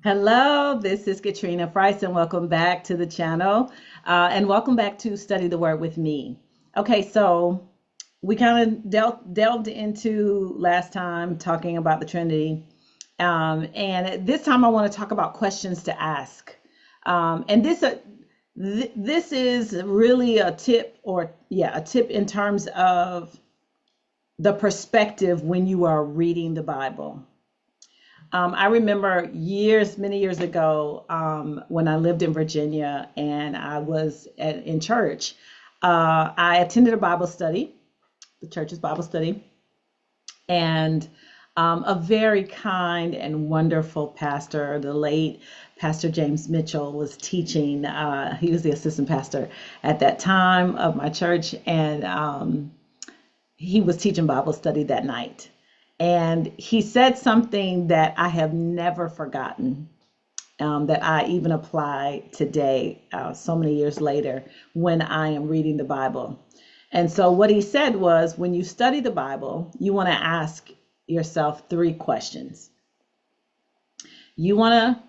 Hello, this is Katrina Price, and welcome back to the channel. And welcome back to Study the Word with me. Okay, so we kind of delved into last time talking about the Trinity. And this time I want to talk about questions to ask. And this is really a tip, a tip in terms of the perspective when you are reading the Bible. I remember many years ago, when I lived in Virginia and I was in church. I attended a Bible study, the church's Bible study, and a very kind and wonderful pastor, the late Pastor James Mitchell, was teaching. He was the assistant pastor at that time of my church, and he was teaching Bible study that night. And he said something that I have never forgotten, that I even apply today, so many years later, when I am reading the Bible. And so what he said was, when you study the Bible, you want to ask yourself three questions. You want to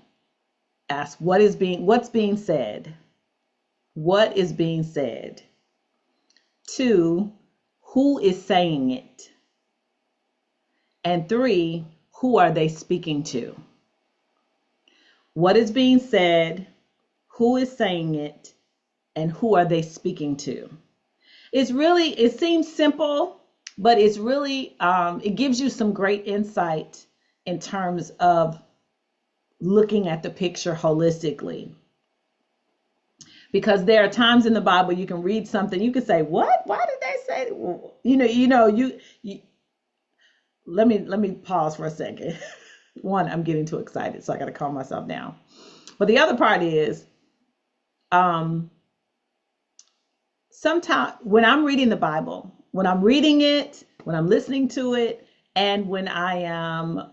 ask, what's being said? What is being said? Two, who is saying it? And three, who are they speaking to? What is being said? Who is saying it? And who are they speaking to? It seems simple, but it's really, it gives you some great insight in terms of looking at the picture holistically. Because there are times in the Bible you can read something, you can say, "What? Why did they say?" You let me pause for a second. One, I'm getting too excited, so I got to calm myself down. But the other part is, sometimes when I'm reading the Bible, when I'm reading it, when I'm listening to it, and when I am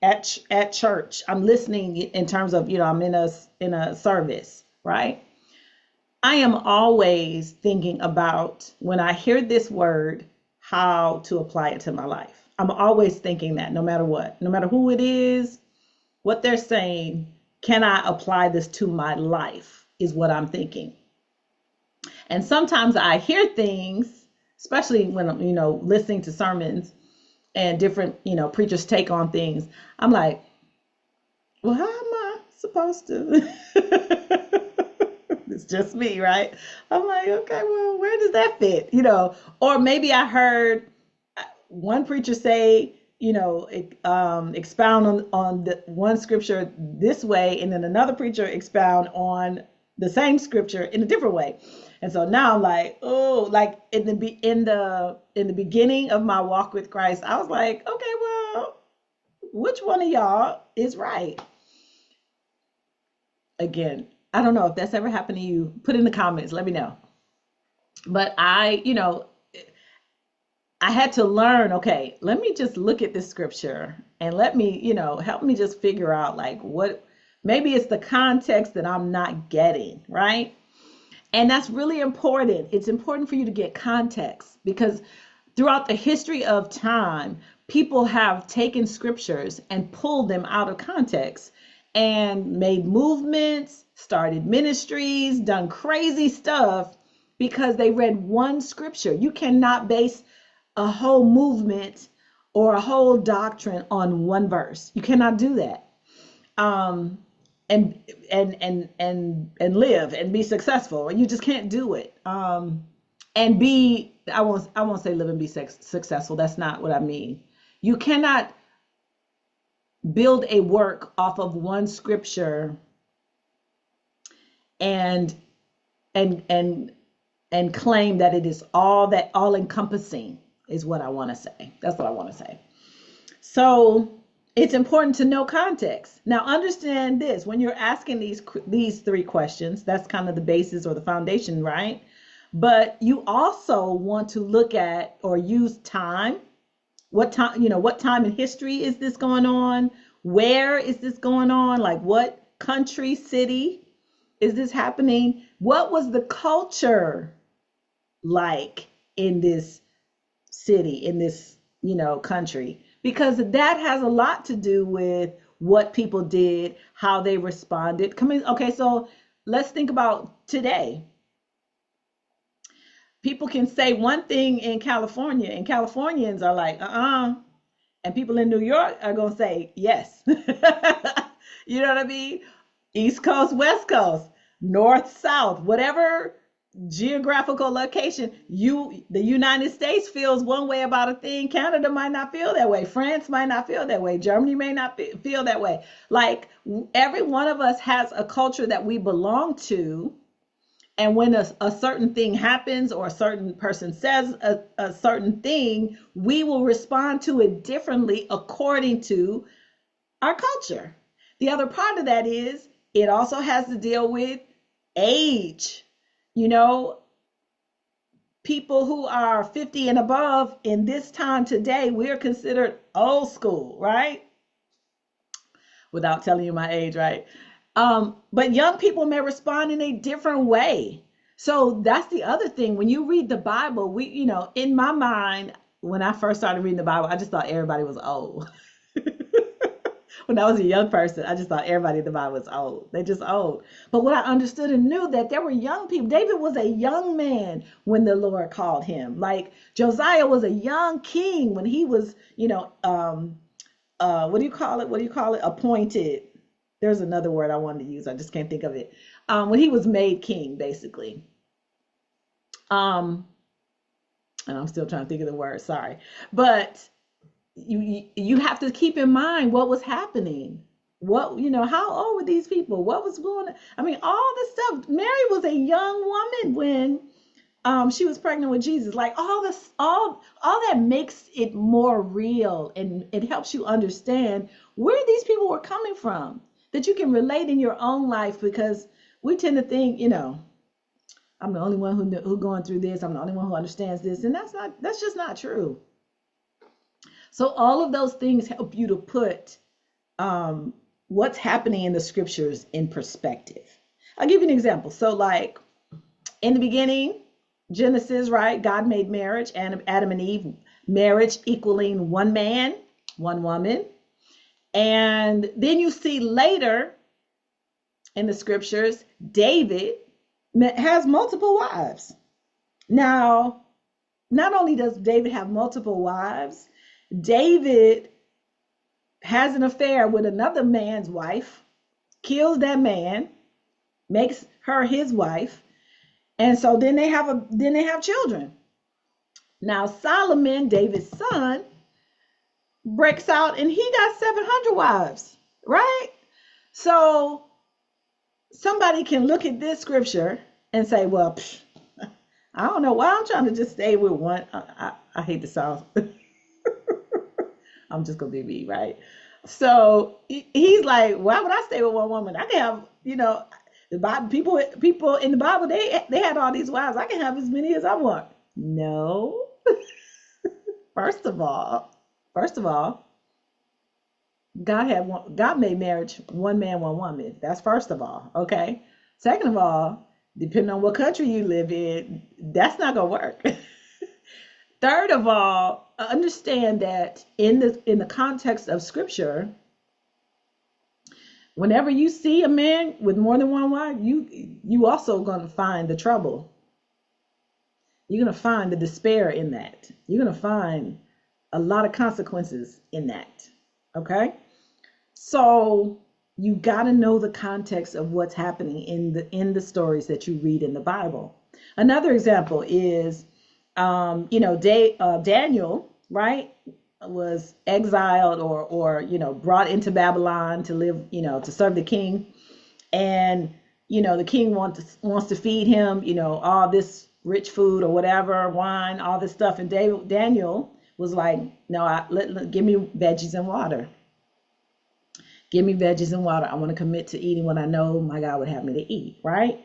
at church, I'm listening in terms of, I'm in a service, right? I am always thinking about, when I hear this word, how to apply it to my life. I'm always thinking that, no matter what, no matter who it is, what they're saying, can I apply this to my life, is what I'm thinking. And sometimes I hear things, especially when I'm, listening to sermons and different, preachers take on things. I'm like, well, how am I supposed to? It's just me, right? I'm like, okay, well, where does that fit? Or maybe I heard one preacher say, expound on the one scripture this way, and then another preacher expound on the same scripture in a different way. And so now I'm like, oh, like in the beginning of my walk with Christ, I was like, okay, well, which one of y'all is right? Again, I don't know if that's ever happened to you. Put in the comments, let me know. But I had to learn, okay, let me just look at this scripture and let me, help me just figure out, like, what, maybe it's the context that I'm not getting, right? And that's really important. It's important for you to get context, because throughout the history of time, people have taken scriptures and pulled them out of context and made movements, started ministries, done crazy stuff because they read one scripture. You cannot base a whole movement or a whole doctrine on one verse. You cannot do that. And live and be successful. You just can't do it. And be, I won't say live and be successful. That's not what I mean. You cannot build a work off of one scripture and claim that it is all encompassing, is what I want to say. That's what I want to say. So it's important to know context. Now, understand this: when you're asking these three questions, that's kind of the basis or the foundation, right? But you also want to look at or use time. What time in history is this going on? Where is this going on? Like, what country, city is this happening? What was the culture like in this city, in this, country? Because that has a lot to do with what people did, how they responded. Okay, so let's think about today. People can say one thing in California, and Californians are like, and people in New York are going to say, yes. You know what I mean? East Coast, West Coast, North, South, whatever geographical location, the United States feels one way about a thing. Canada might not feel that way. France might not feel that way. Germany may not feel that way. Like every one of us has a culture that we belong to. And when a certain thing happens or a certain person says a certain thing, we will respond to it differently according to our culture. The other part of that is it also has to deal with age. You know, people who are 50 and above in this time today, we're considered old school, right? Without telling you my age, right? But young people may respond in a different way. So that's the other thing. When you read the Bible, in my mind, when I first started reading the Bible, I just thought everybody was old. When I was a young person, I just thought everybody in the Bible was old. They're just old. But what I understood and knew that there were young people. David was a young man when the Lord called him. Like Josiah was a young king when he was, what do you call it? What do you call it? Appointed. There's another word I wanted to use. I just can't think of it. When he was made king, basically. And I'm still trying to think of the word. Sorry. But you have to keep in mind what was happening. How old were these people? What was going on? I mean, all this stuff. Mary was a young woman when she was pregnant with Jesus. Like all that makes it more real, and it helps you understand where these people were coming from, that you can relate in your own life, because we tend to think, I'm the only one who going through this. I'm the only one who understands this, and that's just not true. So all of those things help you to put what's happening in the scriptures in perspective. I'll give you an example. So like in the beginning, Genesis, right? God made marriage, and Adam and Eve, marriage equaling one man, one woman. And then you see later in the scriptures, David has multiple wives. Now, not only does David have multiple wives, David has an affair with another man's wife, kills that man, makes her his wife, and so then they have children. Now Solomon, David's son, breaks out and he got 700 wives, right? So somebody can look at this scripture and say, well, I don't know why I'm trying to just stay with one. I hate the South. I'm just gonna be me, right? So he's like, why would I stay with one woman? I can have, the Bible, people in the Bible, they had all these wives. I can have as many as I want. No. First of all, God made marriage one man, one woman. That's first of all, okay? Second of all, depending on what country you live in, that's not gonna work. Third of all, understand that in the context of scripture, whenever you see a man with more than one wife, you also gonna find the trouble. You're gonna find the despair in that. You're gonna find a lot of consequences in that. Okay? So you gotta know the context of what's happening in the stories that you read in the Bible. Another example is Daniel, right, was exiled or brought into Babylon to live, to serve the king. And, the king wants to feed him, all this rich food or whatever, wine, all this stuff. And Daniel was like, no, give me veggies and water. Give me veggies and water. I want to commit to eating what I know my God would have me to eat, right?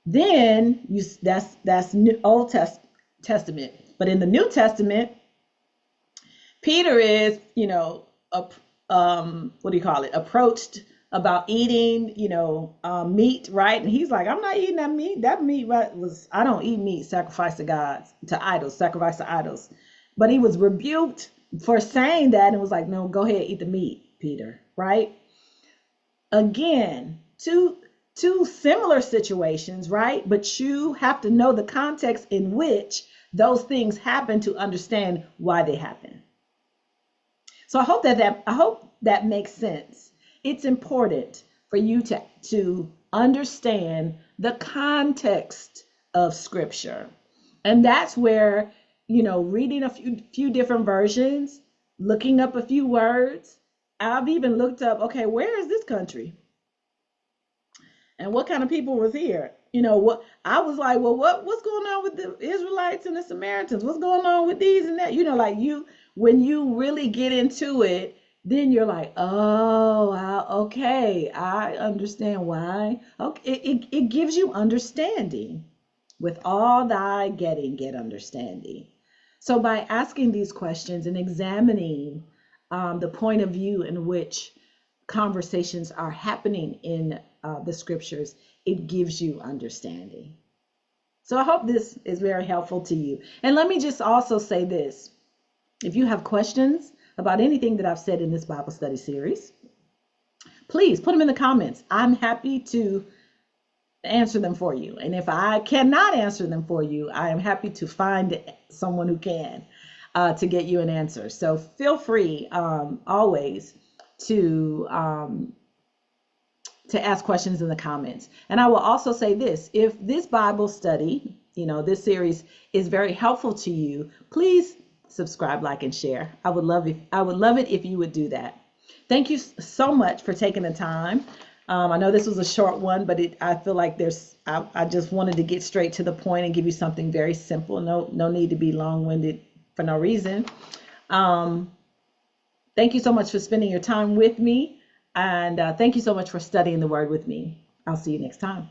Then that's Old Testament. But in the New Testament, Peter is, approached about eating, meat, right? And he's like, I'm not eating that meat. That meat I don't eat meat sacrificed to idols. But he was rebuked for saying that and was like, no, go ahead, eat the meat. Peter, right? Again, two similar situations, right? But you have to know the context in which those things happen to understand why they happen. So I hope that makes sense. It's important for you to understand the context of scripture. And that's where, reading a few different versions, looking up a few words. I've even looked up, okay, where is this country? And what kind of people was here? What I was like, well, what's going on with the Israelites and the Samaritans? What's going on with these and that? Like when you really get into it, then you're like, oh, okay, I understand why. Okay, it gives you understanding. With all thy getting, get understanding. So by asking these questions and examining the point of view in which conversations are happening in the scriptures, it gives you understanding. So I hope this is very helpful to you. And let me just also say this. If you have questions about anything that I've said in this Bible study series, please put them in the comments. I'm happy to answer them for you. And if I cannot answer them for you, I am happy to find someone who can to get you an answer. So feel free always to ask questions in the comments. And I will also say this, if this Bible study, this series is very helpful to you, please subscribe, like, and share. I would love it if you would do that. Thank you so much for taking the time. I know this was a short one, but I feel like I just wanted to get straight to the point and give you something very simple. No need to be long-winded for no reason. Thank you so much for spending your time with me. And thank you so much for studying the word with me. I'll see you next time.